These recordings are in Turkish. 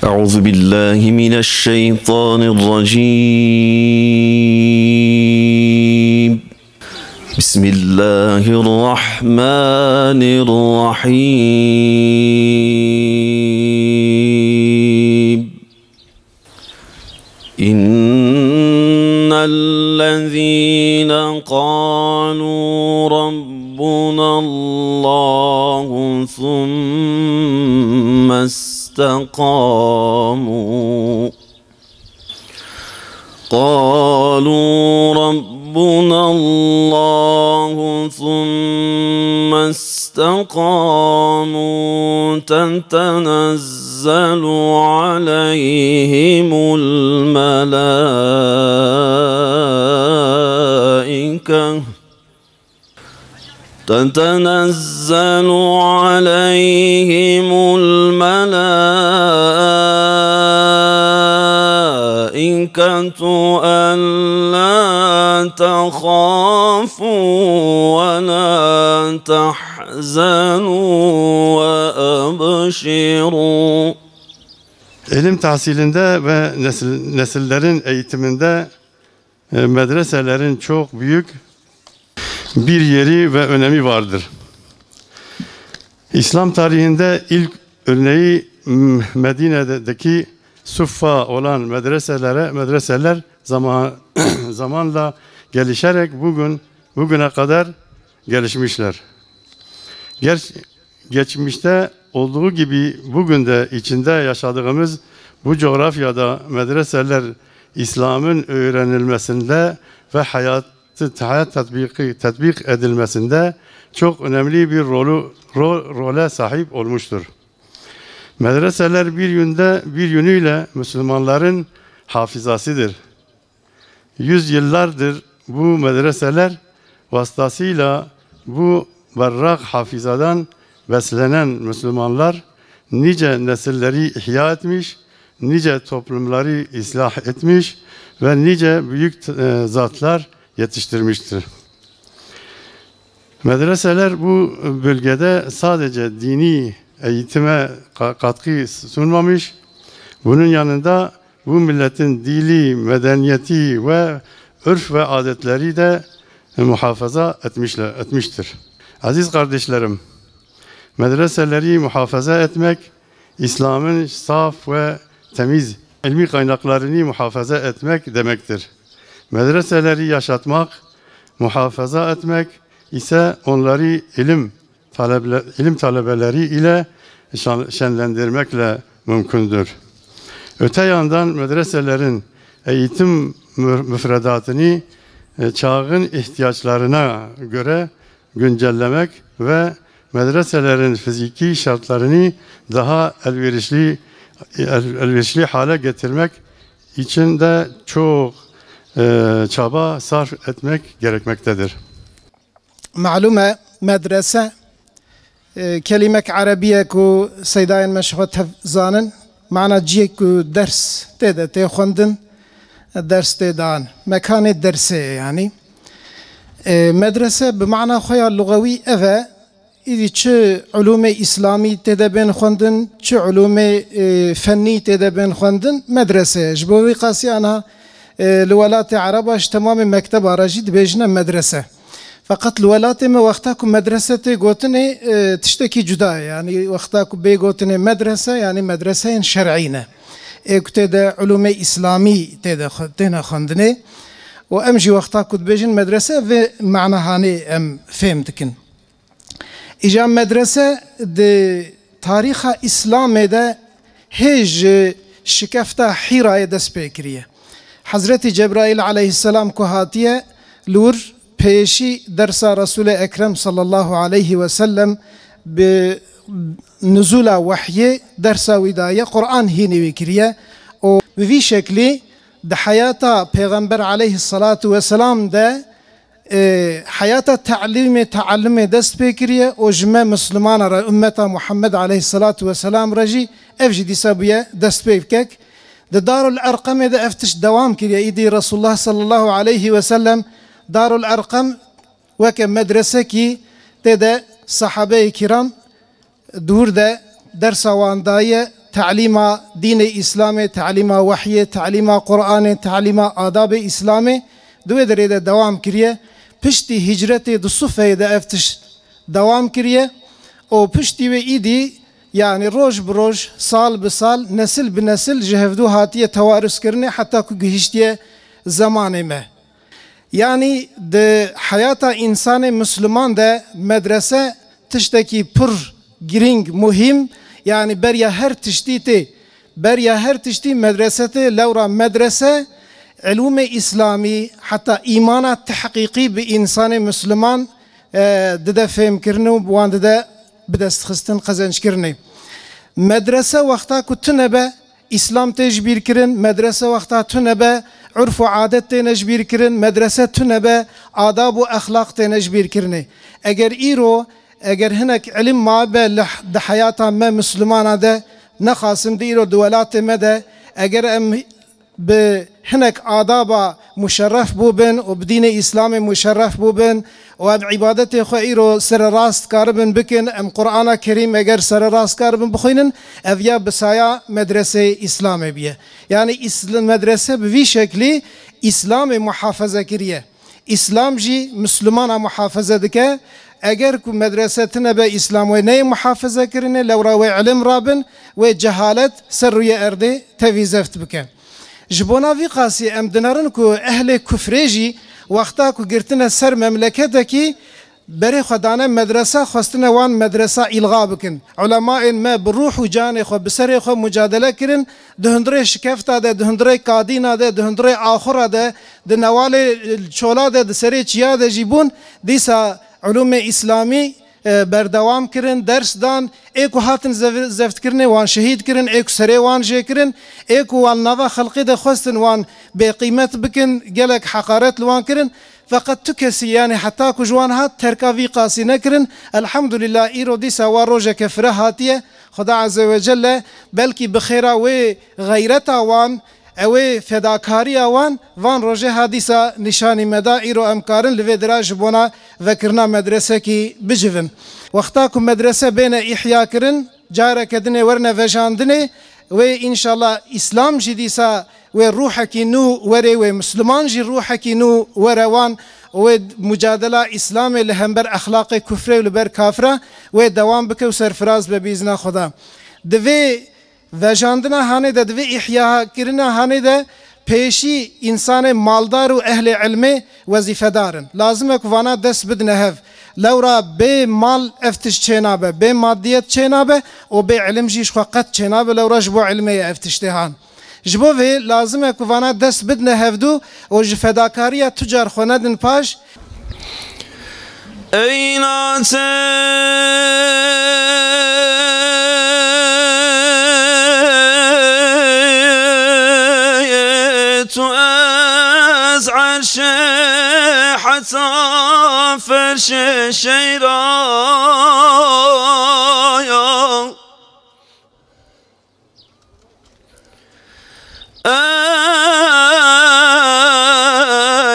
أعوذ بالله من الشيطان الرجيم. بسم الله الرحمن الرحيم. إن الذين قالوا ربنا الله ثم استقاموا قالوا ربنا الله ثم استقاموا تتنزل عليهم الملائكة ألا تخافوا ولا تحزنوا وأبشروا. İlim tahsilinde ve nesillerin eğitiminde medreselerin çok büyük bir yeri ve önemi vardır. İslam tarihinde ilk örneği Medine'deki Suffa olan medreseler zamanla gelişerek bugüne kadar gelişmişler. Geçmişte olduğu gibi bugün de içinde yaşadığımız bu coğrafyada medreseler İslam'ın öğrenilmesinde ve hayat tatbik edilmesinde çok önemli bir role sahip olmuştur. Medreseler bir yönüyle Müslümanların hafızasıdır. Yüzyıllardır bu medreseler vasıtasıyla bu berrak hafizadan beslenen Müslümanlar nice nesilleri ihya etmiş, nice toplumları ıslah etmiş ve nice büyük zatlar yetiştirmiştir. Medreseler bu bölgede sadece dini eğitime katkı sunmamış, bunun yanında bu milletin dili, medeniyeti ve örf ve adetleri de muhafaza etmiştir. Aziz kardeşlerim, medreseleri muhafaza etmek, İslam'ın saf ve temiz ilmi kaynaklarını muhafaza etmek demektir. Medreseleri yaşatmak, muhafaza etmek ise onları ilim talebeleri ile şenlendirmekle mümkündür. Öte yandan medreselerin eğitim müfredatını çağın ihtiyaçlarına göre güncellemek ve medreselerin fiziki şartlarını daha elverişli hale getirmek için de çok çaba sarf etmek gerekmektedir. Malume medrese kelimek Arabiye ku seydayen meşhut zanen mana ciyek ku ders tede te xwendin ders te dan mekanê dersê yani medrese bi mana xweya lugawi eve îdî çi ulûmê İslamî têde bên xwendin çi ulûmê fennî têde bên xwendin medrese ji bo vî qasiyana li welatê Araba ji temamê mekteba jî dibêjine medrese. Fakat الولاتی me وقتا ku medrese tê gotinê tiştekî cuda ye yani wexta ku bê gotinê medrese yani medreseyên şer'î ne ê ku tê de ulûmê İslamî têne xwendinê û em jî wexta ku dibêjin medrese vê manahanê em fêm dikin. Îja medrese di tarîxa İslamê de hê ji şikefta Hîrayê dest pê kiriye. Hazretî Cebraîl aleyhisselam ku hatiye li wir پیشی درس رسول اکرم صلی الله علیه و سلم به نزول وحی درس ودایه قرآن هی نوی کریه و به وی شکلی ده حیات پیغمبر علیه الصلاة و سلام ده حياة تعلم دست بكرية وجمع مسلمان را أمة محمد عليه الصلاة والسلام رجي أفجي دي سابية دست بكك دار الأرقم إذا أفتش دوام كريا إيدي رسول الله صلى الله عليه وسلم دار الأرقم وكم مدرسة كي تدا صحابة كرام دور دا درس وانداية تعليم دين إسلامي تعليم وحي تعليم قرآن تعليم آداب إسلامي دو دريد دوام كريا پشتی هجرت دو صفه دا افتش دوام کریه و پشتی و ایدی یعنی روز بروز سال بسال نسل بنسل جهفدو هاتیه توارث کرنه حتی که گهشتیه زمانه ما یعنی ده حیات انسان مسلمان ده مدرسه تشتکی پر گرینگ مهم یعنی بریا هر تشتی مدرسه لورا مدرسه علوم إسلامي حتى إيمانات تحقيقي بإنسان مسلمان ددا فهم كرنو بوان ددا بدا استخستن قزنش كرني مدرسة وقتا كتنبا إسلام تجبير كرن مدرسة وقتا تنبا عرف وعادت تنجبير كرن مدرسة تنبا آداب وأخلاق تنجبير كرني أجر هناك علم ما به حياة ما مسلمان هذا نخاسم ديرو دولات مدى أجر أم بهناك آداب مشرف بوبن وبدين إسلام مشرف بوبن وعبادة خير سر راست كاربن بكن أم قرآن كريم أجر سر راست كاربن بخينن أذيا بسايا مدرسة إسلام بيه يعني إسلام مدرسة بفي شكل إسلام محافظة كريه إسلام جي مسلمان محافظة دكه اگر کو مدرسه به اسلام و نه محافظه کرنه لورا و علم رابن و جهالت سر روی ارده تویزفت بکن جبونا وی قاسی ام دنارن کو اهل کفرجی وقتا کو گرتنه سر مملکت کی بری خدانه مدرسه خواستنه وان مدرسه الغا بکن علماء ما بروح و جان خو بسر خو مجادله کرن دهندره شکفتا ده دهندره قادینا ده دهندره آخره ده د نوال چولا ده سری چیا ده جیبون دیسا علوم اسلامی بردوام کرن درس دان ایکو هاتن زفت کرنه وان شهید کرن ایکو سری وان جه کرن ایکو وان نوا خلقی ده خواستن وان به قیمت بکن گلک حقارت لوان کرن فقط تكسي يعني حتى كجوان هات تركافي قاسي نكرن الحمد لله إيرو دي سوا روجة كفره هاتية خدا عز وجل بلكي بخيرا وغيرتا وان او فداكاري وان روجه هاديسا نشاني مدا إيرو أمكارن لفي دراج بونا ذكرنا مدرسة كي بجفن وقتاكم مدرسة بين إحيا كرن جارة كدني ورنا فجاندني وإن شاء الله إسلام جديسا وروحك نو وري ومسلمان جي روحك نو وروان ومجادله اسلام لهمبر اخلاق كفر ولبر كافره ودوام بك وسرفراز ببيزنا خدا دوي وجاندنا هانه دوي احياء كرنا هانه ده پیشی انسان مالدار و اهل علم وظیفه دارن لازمه که وانا دست بدنه هف لورا به مال افتش چنابه به مادیت چنابه و به علم جیش فقط چنابه لورا جبو علمه افتش دهان جبو في لازم كوفانا دست بدنا هفدو وج فداكاريا تجار خوندن باش أين تأت أزعر حتى فرش شيرايا ای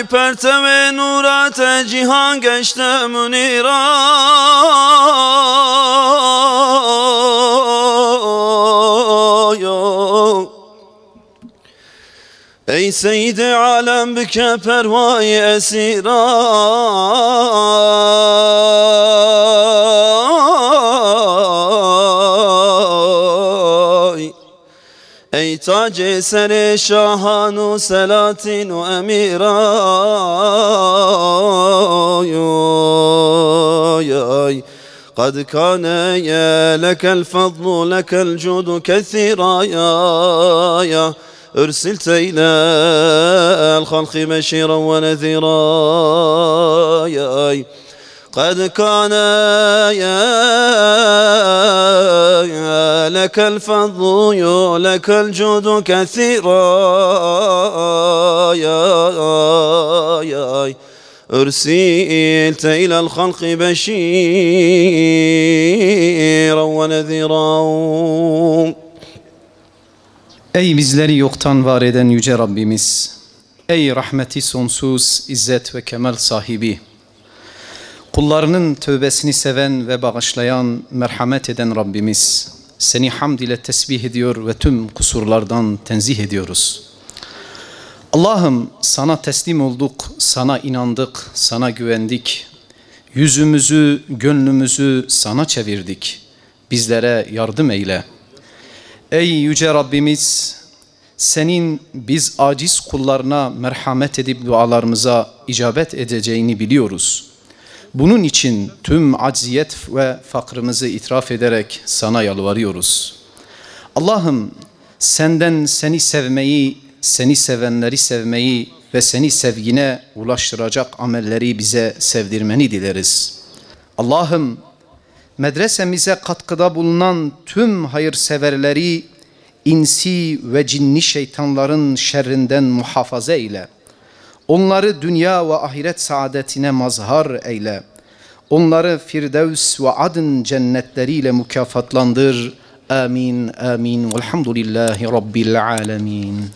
پرتو نورات جهان گشته منیرا ای سید عالم بک پروای اسیرا ای تاج سر شاهان و سلاطین و امیران قد كان لك الفضل لك الجود كثيرا يا أرسلت إلى الخلق بشيرا ونذيرا قد كان لك الفضل لك الجود كثيرا أرسلت إلى الخلق بشيرا ونذيرا. Ey bizleri yoktan var eden yüce Rabbimiz, ey rahmeti sonsuz, izzet ve kemal sahibi, kullarının tövbesini seven ve bağışlayan, merhamet eden Rabbimiz, seni hamd ile tesbih ediyor ve tüm kusurlardan tenzih ediyoruz. Allah'ım sana teslim olduk, sana inandık, sana güvendik, yüzümüzü, gönlümüzü sana çevirdik, bizlere yardım eyle. Ey yüce Rabbimiz, senin biz aciz kullarına merhamet edip dualarımıza icabet edeceğini biliyoruz. Bunun için tüm acziyet ve fakrımızı itiraf ederek sana yalvarıyoruz. Allah'ım senden seni sevmeyi, seni sevenleri sevmeyi ve seni sevgine ulaştıracak amelleri bize sevdirmeni dileriz. Allah'ım medresemize katkıda bulunan tüm hayırseverleri insi ve cinni şeytanların şerrinden muhafaza eyle. Onları dünya ve ahiret saadetine mazhar eyle. Onları Firdevs ve Adn cennetleriyle mükafatlandır. Amin, amin. Velhamdülillahi Rabbil alemin.